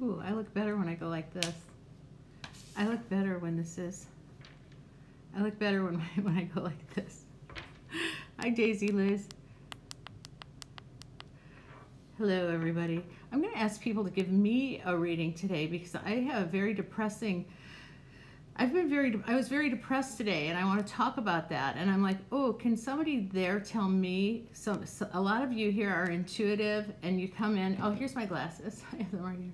Ooh, I look better when I go like this. I look better when this is. I look better when I go like this. Hi, Daisy Liz. Hello, everybody. I'm going to ask people to give me a reading today because I have a very depressing. I was very depressed today, and I want to talk about that. And I'm like, oh, can somebody there tell me? A lot of you here are intuitive, and you come in. Oh, here's my glasses. I have them right here.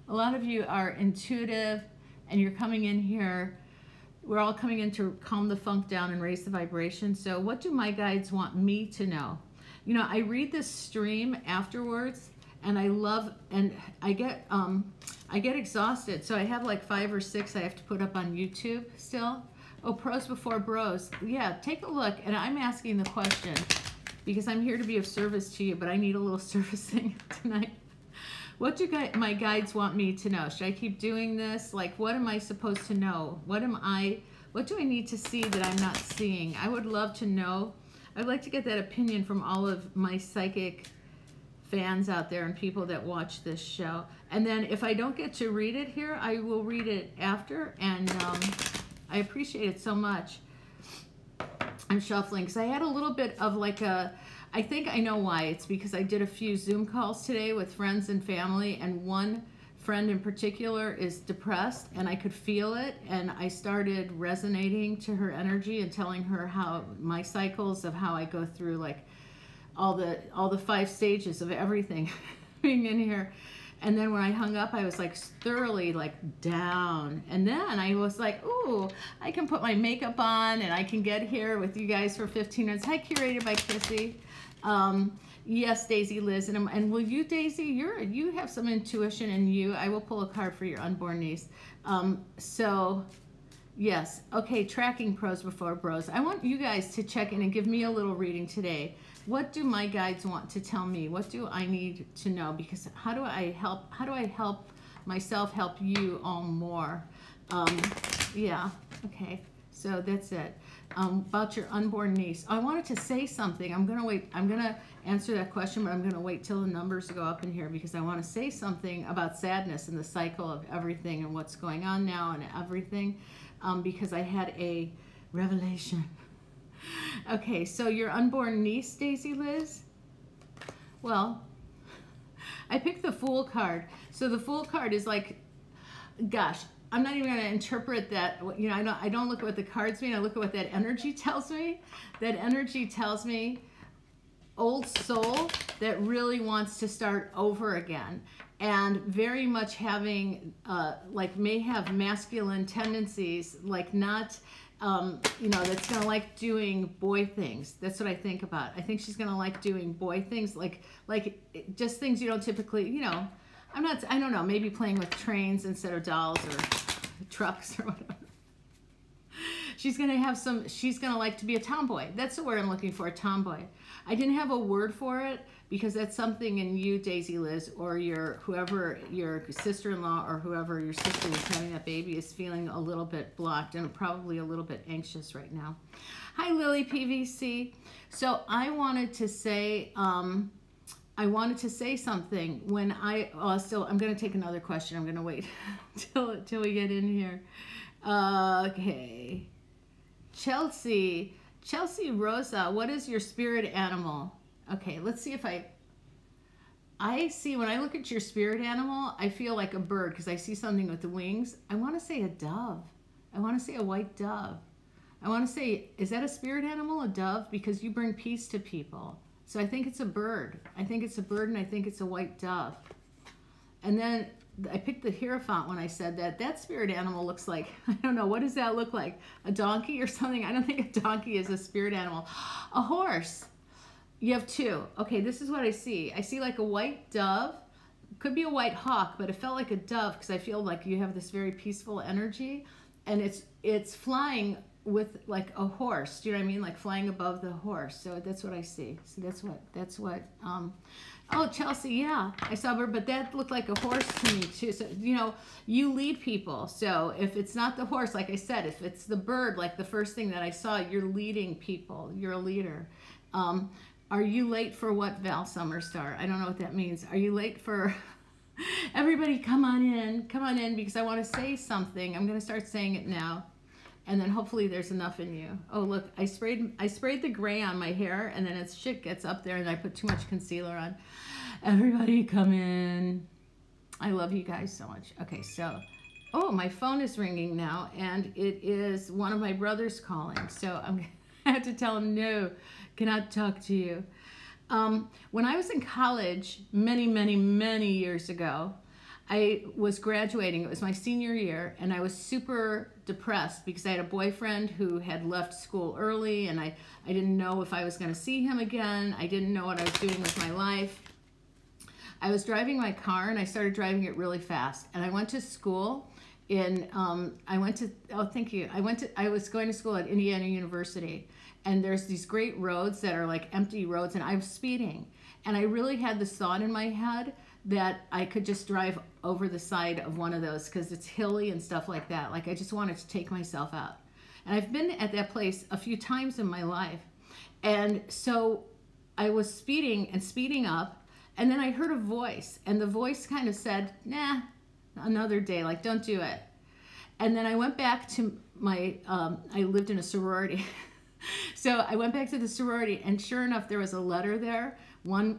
A lot of you are intuitive, and you're coming in here. We're all coming in to calm the funk down and raise the vibration. So what do my guides want me to know? You know, I read this stream afterwards, and I love, and I get exhausted. So I have like 5 or 6 I have to put up on YouTube still. Oh, pros before bros. Yeah, take a look. And I'm asking the question because I'm here to be of service to you, but I need a little servicing tonight. What do my guides want me to know? Should I keep doing this? Like, what am I supposed to know? What do I need to see that I'm not seeing? I would love to know. I'd like to get that opinion from all of my psychic fans out there and people that watch this show. And then if I don't get to read it here, I will read it after. And I appreciate it so much. I'm shuffling because I had a little bit of like I think I know why. It's because I did a few Zoom calls today with friends and family, and one friend in particular is depressed, and I could feel it, and I started resonating to her energy and telling her how my cycles of how I go through like all the 5 stages of everything being in here. And then when I hung up, I was like thoroughly like down. And then I was like, ooh, I can put my makeup on and I can get here with you guys for 15 minutes. Hi, Curated by Kissy. Yes, Daisy Liz. And will you, Daisy, you have some intuition in you. I will pull a card for your unborn niece. So, yes. Okay, tracking pros before bros. I want you guys to check in and give me a little reading today. What do my guides want to tell me? What do I need to know? Because how do I help myself help you all more? Yeah, okay, so that's it. About your unborn niece. I wanted to say something. I'm gonna wait. I'm gonna answer that question, but I'm gonna wait till the numbers go up in here because I want to say something about sadness and the cycle of everything and what's going on now and everything, because I had a revelation. Okay, so your unborn niece, Daisy Liz? Well, I picked the Fool card. So the Fool card is like, gosh, I'm not even going to interpret that. You know, I don't look at what the cards mean. I look at what that energy tells me. That energy tells me old soul that really wants to start over again. And very much having, like may have masculine tendencies, like not... you know, that's gonna like doing boy things. That's what I think about. I think she's gonna like doing boy things, like just things you don't typically, you know. I don't know, maybe playing with trains instead of dolls or trucks or whatever. She's gonna like to be a tomboy. That's the word I'm looking for, a tomboy. I didn't have a word for it because that's something in you, Daisy Liz, or whoever your sister-in-law or whoever your sister is having that baby is feeling a little bit blocked and probably a little bit anxious right now. Hi, Lily PVC. So I wanted to say, something when I'm going to take another question. I'm going to wait till we get in here. Okay. Chelsea Rosa, what is your spirit animal? Okay, let's see if I see, when I look at your spirit animal, I feel like a bird because I see something with the wings. I want to say a dove. I want to say a white dove. I want to say, is that a spirit animal, a dove? Because you bring peace to people. So I think it's a bird. I think it's a bird and I think it's a white dove. And then I picked the Hierophant when I said that. That spirit animal looks like, I don't know, what does that look like? A donkey or something? I don't think a donkey is a spirit animal. A horse. You have 2. Okay, this is what I see. I see like a white dove. Could be a white hawk, but it felt like a dove because I feel like you have this very peaceful energy. And it's flying with like a horse. Do you know what I mean? Like flying above the horse. So that's what I see. So that's what oh, Chelsea, yeah, I saw her, but that looked like a horse to me too. So, you know, you lead people. So if it's not the horse, like I said, if it's the bird, like the first thing that I saw, you're leading people. You're a leader. Are you late for what, Val Summerstar? I don't know what that means. Are you late for... Everybody come on in because I want to say something. I'm going to start saying it now. And then hopefully there's enough in you. Oh, look, I sprayed the gray on my hair, and then as shit gets up there and I put too much concealer on. Everybody come in. I love you guys so much. Okay, so, oh, my phone is ringing now, and it is one of my brothers calling. So I'm going to have to tell him, no, cannot talk to you. When I was in college many, many, many years ago, I was graduating. It was my senior year, and I was super depressed because I had a boyfriend who had left school early, and I didn't know if I was going to see him again. I didn't know what I was doing with my life. I was driving my car, and I started driving it really fast. And I went to school I was going to school at Indiana University, and there's these great roads that are like empty roads, and I was speeding. And I really had this thought in my head that I could just drive over the side of one of those because it's hilly and stuff like that. Like I just wanted to take myself out. And I've been at that place a few times in my life. And so I was speeding and speeding up, and then I heard a voice, and the voice kind of said, nah, another day, like don't do it. And then I went back to my, I lived in a sorority. So I went back to the sorority, and sure enough, there was a letter there.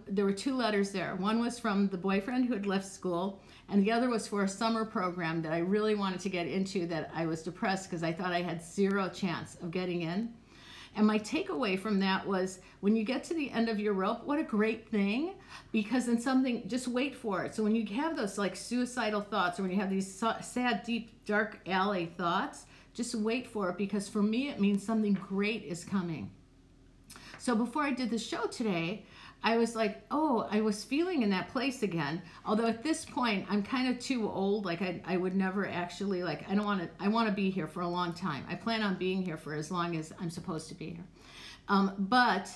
There were two letters there. One was from the boyfriend who had left school, and the other was for a summer program that I really wanted to get into, that I was depressed because I thought I had zero chance of getting in. And my takeaway from that was, when you get to the end of your rope, what a great thing, because then something, just wait for it. So when you have those like suicidal thoughts, or when you have these sad, deep, dark alley thoughts, just wait for it, because for me, it means something great is coming. So before I did the show today, I was like, oh, I was feeling in that place again. Although at this point, I'm kind of too old. Like I would never actually, like, I want to be here for a long time. I plan on being here for as long as I'm supposed to be here. But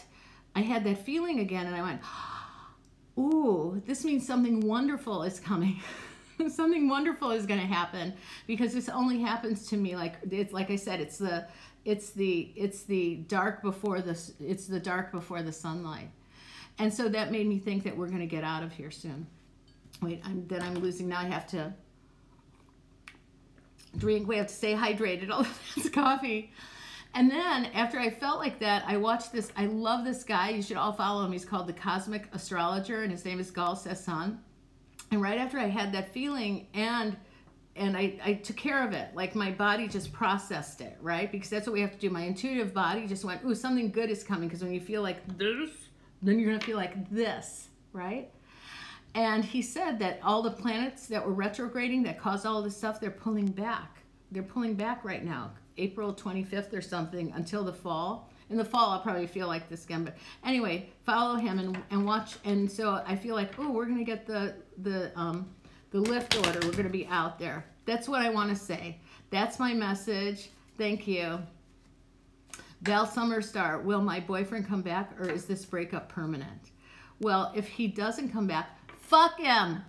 I had that feeling again, and I went, ooh, this means something wonderful is coming. Something wonderful is going to happen, because this only happens to me. Like I said, it's the dark before the sunlight. And so that made me think that we're going to get out of here soon. Wait, I'm losing. Now I have to drink. We have to stay hydrated. All this coffee. And then after I felt like that, I watched this. I love this guy. You should all follow him. He's called The Cosmic Astrologer, and his name is Gal Sasson. And right after I had that feeling, and I took care of it, like my body just processed it, right? Because that's what we have to do. My intuitive body just went, ooh, something good is coming. Because when you feel like this, then you're going to feel like this, right? And he said that all the planets that were retrograding that caused all this stuff, they're pulling back. They're pulling back right now, April 25th or something, until the fall. In the fall, I'll probably feel like this again. But anyway, follow him and watch. And so I feel like, oh, we're going to get the lift order. We're going to be out there. That's what I want to say. That's my message. Thank you. Val Summerstar, will my boyfriend come back, or is this breakup permanent? Well, if he doesn't come back, fuck him.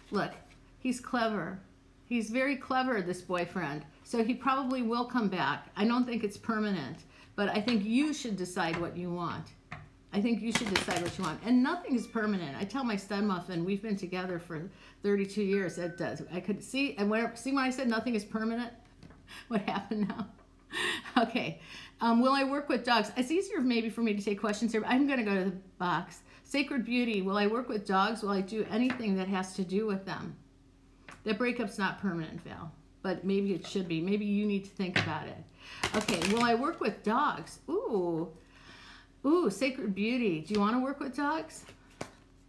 Look, he's clever. He's very clever, this boyfriend. So he probably will come back. I don't think it's permanent, but I think you should decide what you want. I think you should decide what you want. And nothing is permanent. I tell my stud muffin, we've been together for 32 years. It does. I could see, and see when I said nothing is permanent? What happened now? Okay. Will I work with dogs? It's easier maybe for me to take questions here, but I'm going to go to the box. Sacred Beauty, will I work with dogs? Will I do anything that has to do with them? That breakup's not permanent, Val, but maybe it should be. Maybe you need to think about it. Okay, will I work with dogs? Ooh, Sacred Beauty. Do you want to work with dogs?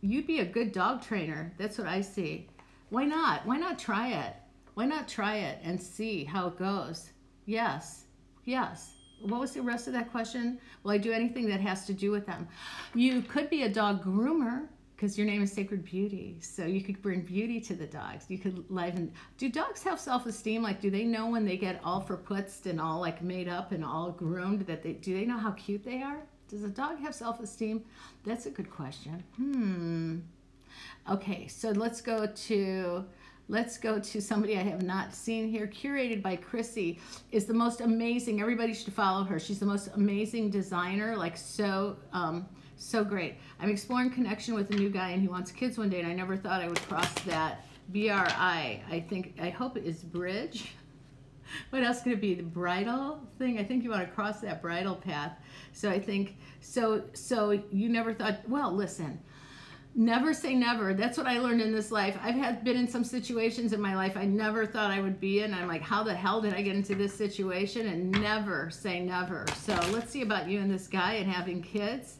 You'd be a good dog trainer. That's what I see. Why not? Why not try it? Why not try it and see how it goes? Yes, yes. What was the rest of that question? Will I do anything that has to do with them? You could be a dog groomer, because your name is Sacred Beauty. So you could bring beauty to the dogs. You could liven. Do dogs have self-esteem? Like, do they know when they get all verputzed and all like made up and all groomed, do they know how cute they are? Does a dog have self-esteem? That's a good question. Okay, so let's go to somebody I have not seen here. Curated by Chrissy is the most amazing. Everybody should follow her. She's the most amazing designer. Like, so So great. I'm exploring connection with a new guy, and he wants kids one day, and I never thought I would cross that. BRI, I hope it is bridge. What else could it be? The bridal thing? I think you want to cross that bridal path. So I think, so you never thought, well, listen, never say never. That's what I learned in this life. I've been in some situations in my life I never thought I would be in. I'm like, how the hell did I get into this situation? And never say never. So let's see about you and this guy and having kids.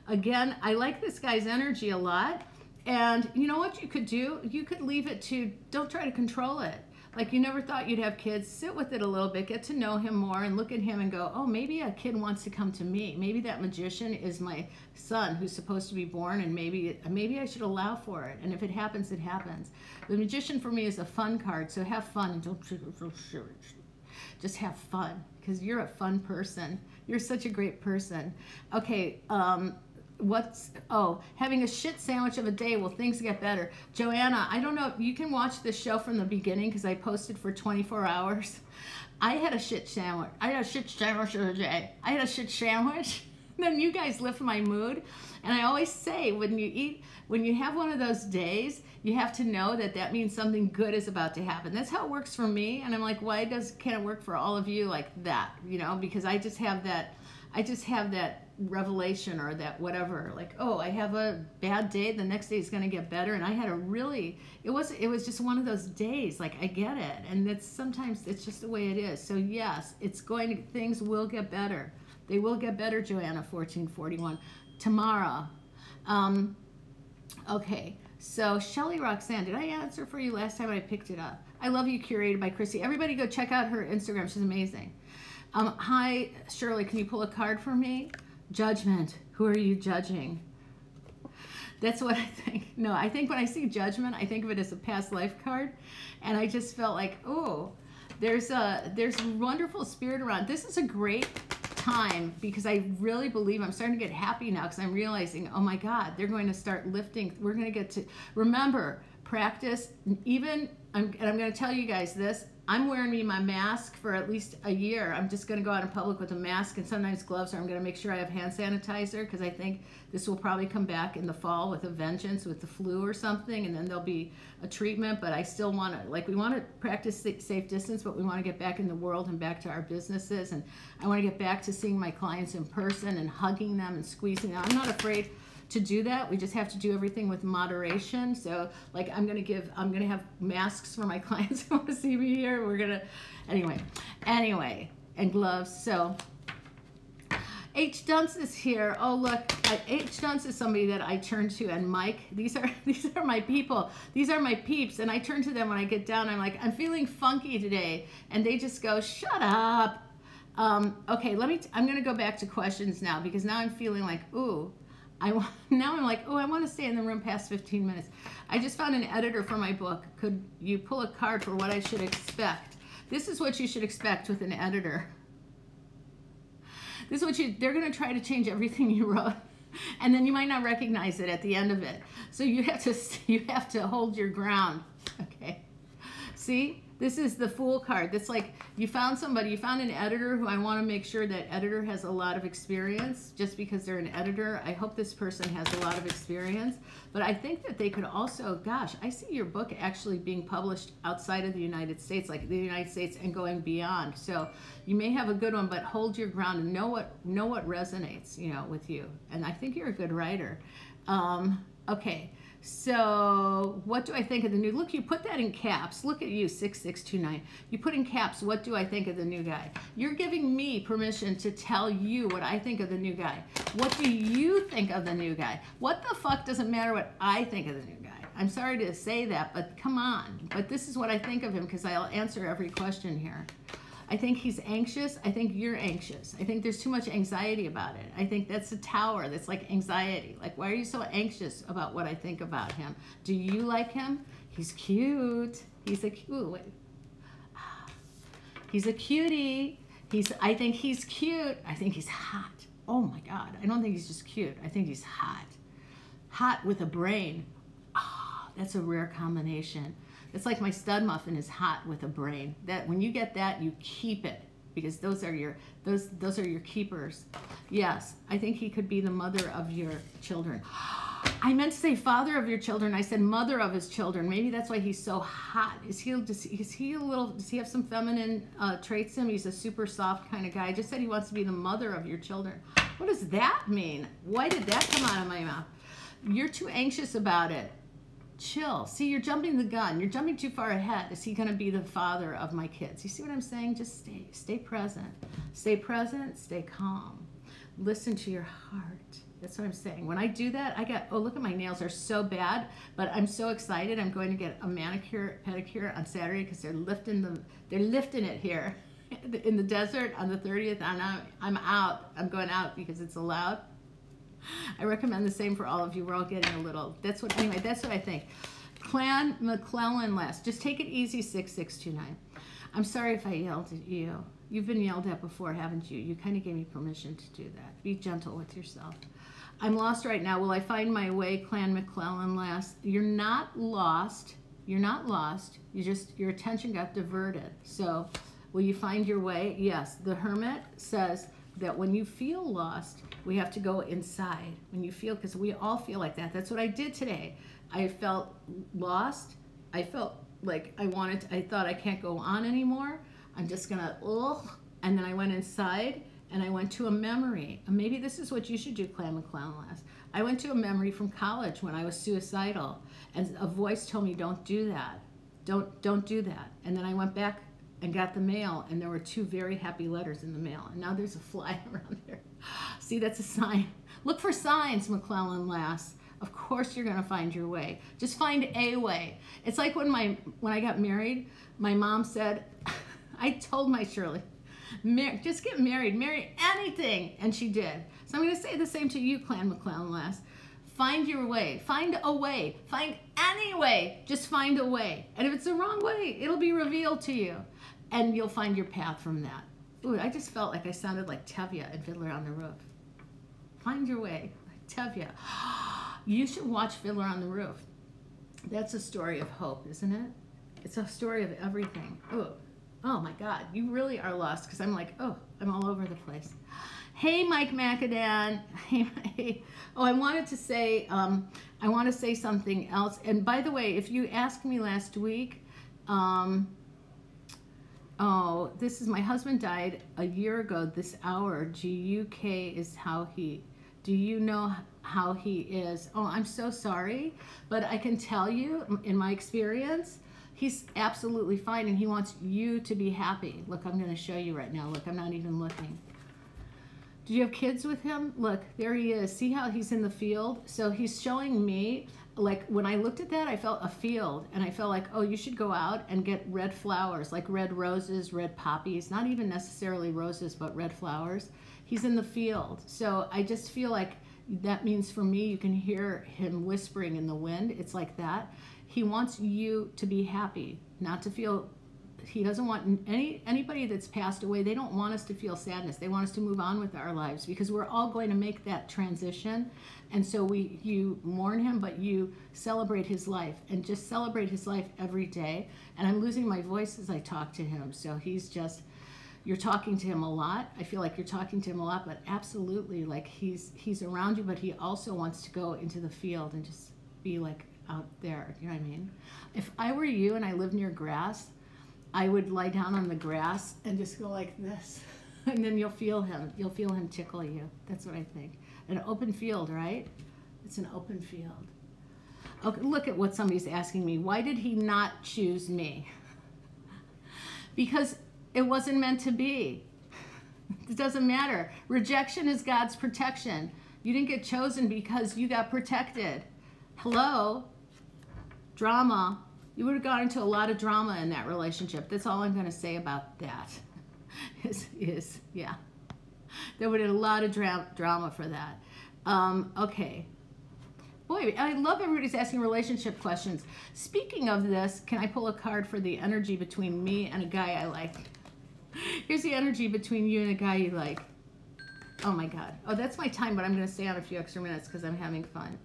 Again, I like this guy's energy a lot. And you know what you could do? You could leave it to, don't try to control it. Like you never thought you'd have kids, sit with it a little bit, get to know him more and look at him and go, oh, maybe a kid wants to come to me. Maybe that magician is my son who's supposed to be born, and maybe I should allow for it. And if it happens, it happens. The magician for me is a fun card, so have fun and don't just have fun, because you're a fun person. You're such a great person. Okay, having a shit sandwich of a day, will things get better? Joanna, I don't know, you can watch this show from the beginning because I posted for 24 hours. I had a shit sandwich. I had a shit sandwich of a day. I had a shit sandwich. Then you guys lift my mood. And I always say, when you have one of those days, you have to know that that means something good is about to happen. That's how it works for me. And I'm like, why can't it work for all of you like that? You know, because I just have that revelation, or that whatever, like, oh, I have a bad day, the next day is going to get better. And I had it was just one of those days, like, I get it. And sometimes it's just the way it is. So yes, things will get better. They will get better, Joanna 1441. Tomorrow. Okay, so Shelly Roxanne, did I answer for you last time? I picked it up. I Love You, curated by Chrissy. Everybody go check out her Instagram. She's amazing. Hi, Shirley, can you pull a card for me? Judgment. Who are you judging? That's what I think. No, I think when I see judgment, I think of it as a past life card. And I just felt like, oh, there's wonderful spirit around. This is a great time, because I really believe, I'm starting to get happy now because I'm realizing, oh my God, they're going to start lifting. We're going to get to, remember, practice, even, and I'm going to tell you guys this, I'm wearing my mask for at least a year. I'm just going to go out in public with a mask and sometimes gloves, or I'm going to make sure I have hand sanitizer, because I think this will probably come back in the fall with a vengeance, with the flu or something, and then there'll be a treatment. But I still want to, like, we want to practice safe distance, but we want to get back in the world and back to our businesses. And I want to get back to seeing my clients in person and hugging them and squeezing them. I'm not afraid to do that. We just have to do everything with moderation. So like, I'm gonna have masks for my clients who want to see me here. We're gonna, anyway, and gloves. So H. Dunce is here. Oh look, H. Dunce is somebody that I turn to, and Mike, these are my people. These are my peeps, and I turn to them when I get down. I'm like, I'm feeling funky today, and they just go, shut up. Okay, I'm gonna go back to questions now, because now I'm feeling like, ooh, now I'm like, oh, I want to stay in the room past 15 minutes. I just found an editor for my book. Could you pull a card for what I should expect? This is what you should expect with an editor. This is what they're going to try to change everything you wrote, and then you might not recognize it at the end of it. So you have to hold your ground. Okay. See? This is the Fool card. That's like, you found an editor who, I want to make sure that editor has a lot of experience. Just because they're an editor, I hope this person has a lot of experience. But I think that they could also, gosh, I see your book actually being published outside of the United States, like the United States and going beyond. So you may have a good one, but hold your ground and know what resonates, with you. And I think you're a good writer. Okay. So what do I think of the new, look, you put that in caps. Look at you, 6629. You put in caps, what do I think of the new guy? You're giving me permission to tell you what I think of the new guy. What do you think of the new guy? What the fuck doesn't matter what I think of the new guy? I'm sorry to say that, but come on. But this is what I think of him, because I'll answer every question here. I think he's anxious. I think you're anxious. I think there's too much anxiety about it. I think that's a tower. That's like anxiety. Like, why are you so anxious about what I think about him? Do you like him? He's cute. He's a cute. He's a cutie. I think he's cute. I think he's hot. Oh my God. I don't think he's just cute. I think he's hot. Hot with a brain. Oh, that's a rare combination. It's like my stud muffin is hot with a brain. That when you get that, you keep it. because those are your keepers. Yes, I think he could be the mother of your children. I meant to say father of your children. I said mother of his children. Maybe that's why he's so hot. Does he have some feminine traits in him? He's a super soft kind of guy. I just said he wants to be the mother of your children. What does that mean? Why did that come out of my mouth? You're too anxious about it. Chill. See, you're jumping the gun. You're jumping too far ahead. Is he going to be the father of my kids? You see what I'm saying? Just stay present. Stay present, stay calm. Listen to your heart. That's what I'm saying. When I do that, oh, look at my nails are so bad, but I'm so excited. I'm going to get a manicure, pedicure on Saturday because they're lifting it here in the desert on the 30th. And I'm out. I'm going out because it's allowed. I recommend the same for all of you. We're all getting a little. Anyway, that's what I think. Clan McClellan last. Just take it easy, 6629. I'm sorry if I yelled at you. You've been yelled at before, haven't you? You kind of gave me permission to do that. Be gentle with yourself. I'm lost right now. Will I find my way, Clan McClellan last? You're not lost. You're not lost. Your attention got diverted. So will you find your way? Yes. The Hermit says that when you feel lost, we have to go inside. When you feel, because we all feel like that. That's what I did today. I felt lost. I felt like I thought I can't go on anymore. I'm just gonna, and then I went inside and I went to a memory. And maybe this is what you should do, Clan McClellan last. I went to a memory from college when I was suicidal, and a voice told me, don't do that. Don't do that. And then I went back and got the mail, and there were 2 very happy letters in the mail. And now there's a fly around there. See, that's a sign. Look for signs, McClellan lass. Of course you're gonna find your way. Just find a way. It's like when I got married, my mom said, I told my Shirley, just get married, marry anything, and she did. So I'm gonna say the same to you, Clan McClellan lass. Find your way, find a way, find any way, just find a way. And if it's the wrong way, it'll be revealed to you, and you'll find your path from that. Ooh, I just felt like I sounded like Tevye in Fiddler on the Roof. Find your way, like Tevye. You should watch Fiddler on the Roof. That's a story of hope, isn't it? It's a story of everything. Oh my God, you really are lost, because I'm like, I'm all over the place. Hey, Mike McAdan. Hey. Oh, I wanted to say, I want to say something else. And by the way, if you asked me last week, this is, my husband died a year ago this hour. GUK is how he, do you know how he is? Oh, I'm so sorry, but I can tell you, in my experience, he's absolutely fine, and he wants you to be happy. Look, I'm going to show you right now. Look, I'm not even looking. Do you have kids with him? Look, there he is. See how he's in the field? So he's showing me, like, when I looked at that, I felt a field, and I felt like, oh, you should go out and get red flowers, like red roses, red poppies, not even necessarily roses, but red flowers. He's in the field. So I just feel like that means for me, you can hear him whispering in the wind. It's like that. He wants you to be happy, not to feel, he doesn't want anybody that's passed away, they don't want us to feel sadness. They want us to move on with our lives, because we're all going to make that transition. And so you mourn him, but you celebrate his life, and just celebrate his life every day. And I'm losing my voice as I talk to him. So he's just, you're talking to him a lot. I feel like you're talking to him a lot, but absolutely, like he's around you, but he also wants to go into the field and just be like out there, you know what I mean? If I were you and I lived near grass, I would lie down on the grass and just go like this, and then you'll feel him tickle you. That's what I think. An open field, right? It's an open field. Okay, look at what somebody's asking me. Why did he not choose me? Because it wasn't meant to be. It doesn't matter. Rejection is God's protection. You didn't get chosen because you got protected. Hello? Drama. You would have gone into a lot of drama in that relationship. That's all I'm going to say about that. Yeah. There would have been a lot of drama for that. Okay. Boy, I love everybody's asking relationship questions. Speaking of this, can I pull a card for the energy between me and a guy I like? Here's the energy between you and a guy you like. Oh my God. Oh, that's my time, but I'm going to stay on a few extra minutes because I'm having fun.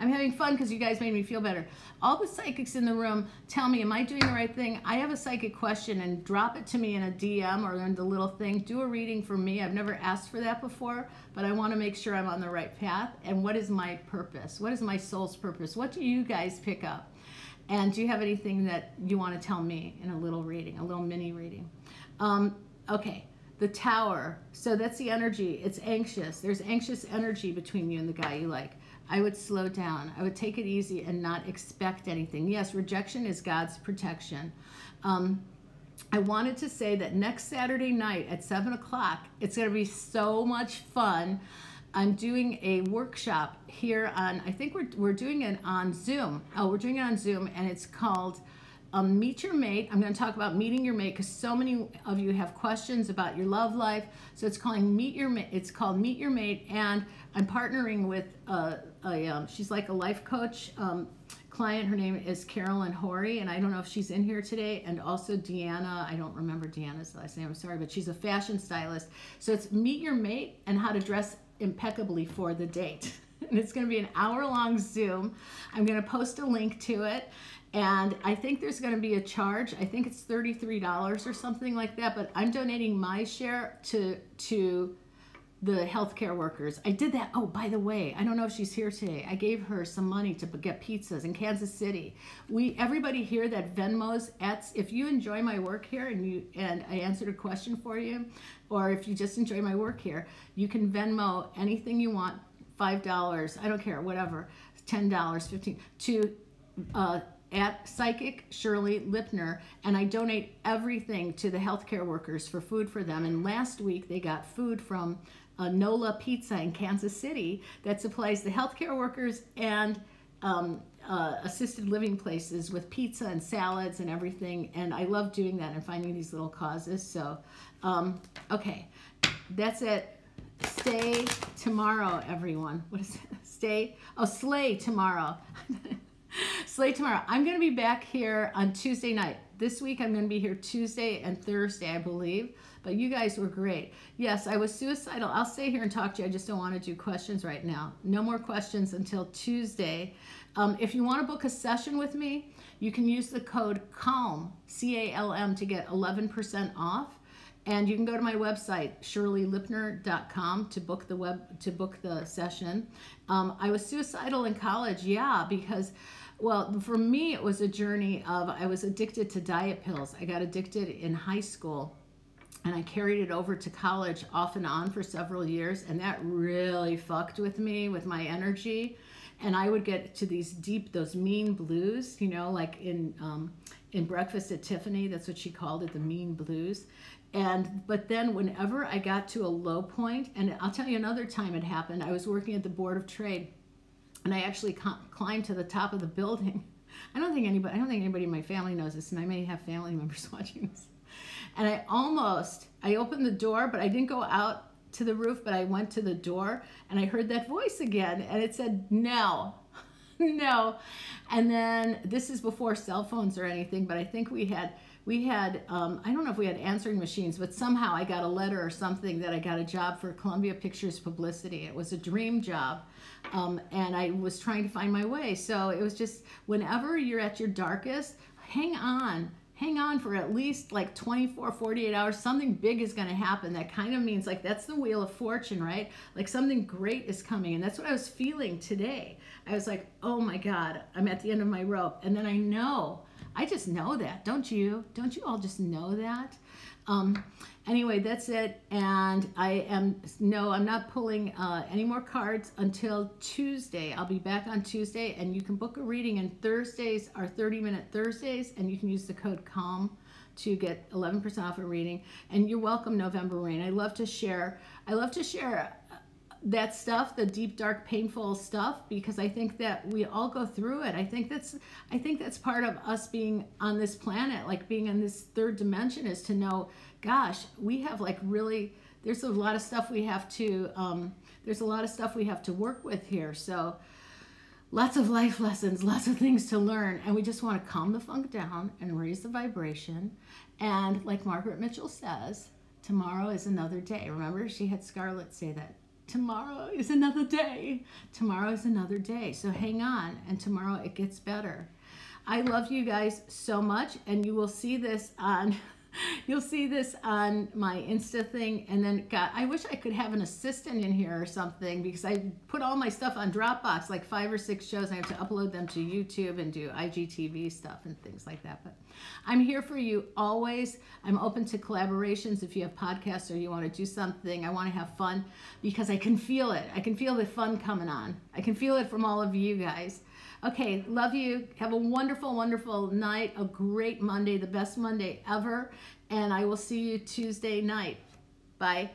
I'm having fun because you guys made me feel better. All the psychics in the room, tell me, am I doing the right thing? I have a psychic question, and drop it to me in a DM or in the little thing. Do a reading for me. I've never asked for that before, but I want to make sure I'm on the right path. And what is my purpose? What is my soul's purpose? What do you guys pick up? And do you have anything that you want to tell me in a little reading, a little mini reading? Okay. The Tower. So that's the energy. It's anxious. There's anxious energy between you and the guy you like. I would slow down. I would take it easy and not expect anything. Yes, rejection is God's protection. I wanted to say that next Saturday night at 7 o'clock, it's going to be so much fun. I'm doing a workshop here on, I think we're doing it on Zoom. Oh, we're doing it on Zoom, and it's called Meet Your Mate. I'm going to talk about meeting your mate because so many of you have questions about your love life. So it's called Meet Your Mate. It's called Meet Your Mate, and I'm partnering with she's like a life coach client. Her name is Carolyn Horry, and I don't know if she's in here today. And also Deanna. I don't remember Deanna's last name. I'm sorry, but she's a fashion stylist. So it's Meet Your Mate and how to dress impeccably for the date. And it's going to be an hour-long Zoom. I'm going to post a link to it. And I think there's going to be a charge. I think it's $33 or something like that. But I'm donating my share to the healthcare workers. I did that. Oh, by the way, I don't know if she's here today. I gave her some money to get pizzas in Kansas City. Everybody here that Venmos if you enjoy my work here and I answered a question for you, or if you just enjoy my work here, you can Venmo anything you want. $5, I don't care, whatever, $10, $15 to at Psychic Shirley Lipner, and I donate everything to the healthcare workers for food for them. And last week they got food from Nola Pizza in Kansas City that supplies the healthcare workers and assisted living places with pizza and salads and everything. And I love doing that and finding these little causes. So, okay, that's it. Stay tomorrow, everyone. What is it? Slay tomorrow. Slay tomorrow. I'm going to be back here on Tuesday night. This week I'm going to be here Tuesday and Thursday, I believe. But you guys were great. Yes, I was suicidal. I'll stay here and talk to you. I just don't want to do questions right now. No more questions until Tuesday. If you want to book a session with me, you can use the code CALM, C-A-L-M, to get 11% off. And you can go to my website, shirleylipner.com, to book the session. I was suicidal in college, yeah, because, well, for me it was a journey of, I was addicted to diet pills. I got addicted in high school, and I carried it over to college off and on for several years, and that really fucked with me, with my energy. And I would get to those mean blues, you know, like in Breakfast at Tiffany, that's what she called it, the mean blues. But then whenever I got to a low point, and I'll tell you another time it happened, I was working at the Board of Trade, and I actually climbed to the top of the building. I don't think anybody in my family knows this, and I may have family members watching this. And I opened the door, but I didn't go out to the roof, but I went to the door, and I heard that voice again, and it said, no. No. And then, this is before cell phones or anything, but I think we had, I don't know if we had answering machines, but somehow I got a letter or something that I got a job for Columbia Pictures Publicity. It was a dream job, and I was trying to find my way. So it was just, whenever you're at your darkest, hang on for at least like 24, 48 hours. Something big is going to happen. That kind of means, like, that's the Wheel of Fortune, right? Like something great is coming. And that's what I was feeling today. I was like, oh my God, I'm at the end of my rope. And then I just know that. Don't you all just know that? Anyway, that's it. And I'm not pulling any more cards until Tuesday. I'll be back on Tuesday, and you can book a reading, and Thursdays are 30-minute Thursdays, and you can use the code CALM to get 11% off a reading. And you're welcome, November Rain. I love to share that stuff, the deep, dark, painful stuff, because I think that we all go through it. I think that's part of us being on this planet, like being in this third dimension, is to know, gosh, we have there's a lot of stuff we have to work with here. So lots of life lessons, lots of things to learn, and we just want to calm the funk down and raise the vibration. And like Margaret Mitchell says, tomorrow is another day. Remember, she had Scarlett say that. Tomorrow is another day. Tomorrow is another day. So hang on, and tomorrow it gets better. I love you guys so much, and you will see this on you'll see this on my Insta thing. And then, God, I wish I could have an assistant in here or something, because I put all my stuff on Dropbox, like 5 or 6 shows. I have to upload them to YouTube and do IGTV stuff and things like that. But I'm here for you always. I'm open to collaborations. If you have podcasts or you want to do something, I want to have fun, because I can feel it. I can feel the fun coming on. I can feel it from all of you guys. Okay, love you. Have a wonderful, wonderful night, a great Monday, the best Monday ever, and I will see you Tuesday night. Bye.